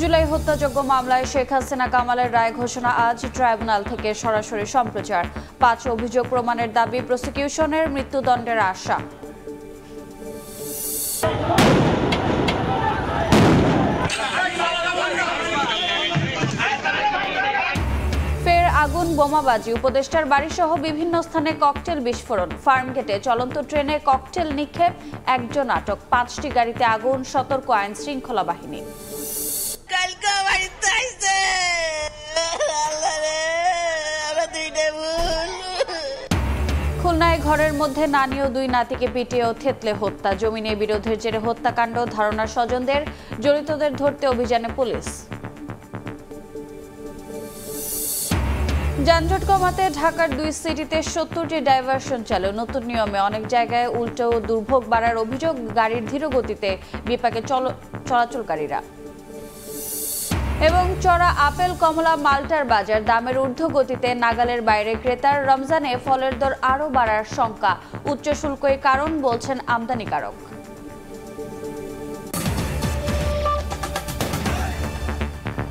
জুলাই হত্যাযজ্ঞ মামলায় শেখ হাসিনা কামালের রায় ঘোষণা আজ ট্রাইব্যুনাল থেকে সরাসরি সম্প্রচার। ৫ অভিযোগ প্রমাণের দাবি, প্রসিকিউশনের মৃত্যুদণ্ডের আশা। ফের আগুন, বোমাবাজি, উপদেষ্টার বাড়িসহ বিভিন্ন স্থানে ককটেল বিস্ফোরণ। ফার্মগেটে চলন্ত ট্রেনে ককটেল নিক্ষেপ, একজন আটক। ৫টি গাড়িতে আগুন, সতর্ক আইন শৃঙ্খলা বাহিনী। খুলনায় ঘরের মধ্যে নানি ও 2 নাতিকে পিটিয়ে ও থেতলে হত্যা। জমি নিয়ে বিরোধের জেরে হত্যাকাণ্ড, ধারণা স্বজনদের, জড়িতদের ধরতে অভিযানে পুলিশ। যানজট কমাতে ঢাকার 2 সিটিতে 70টি ডাইভারশন চালু। নতুন নিয়মে অনেক জায়গায় উল্টো ও দুর্ভোগ বাড়ার অভিযোগ, গাড়ির ধীর গতিতে বিপাকে চলাচলকারীরা। এবং চড়া আপেল, কমলা, মাল্টার বাজার, দামের ঊর্ধ্বগতিতে, নাগালের বাইরে ক্রেতার। রমজানে ফলের দর আরও বাড়ার শঙ্কা, উচ্চ শুল্কই কারণ বলছেন আমদানিকারক।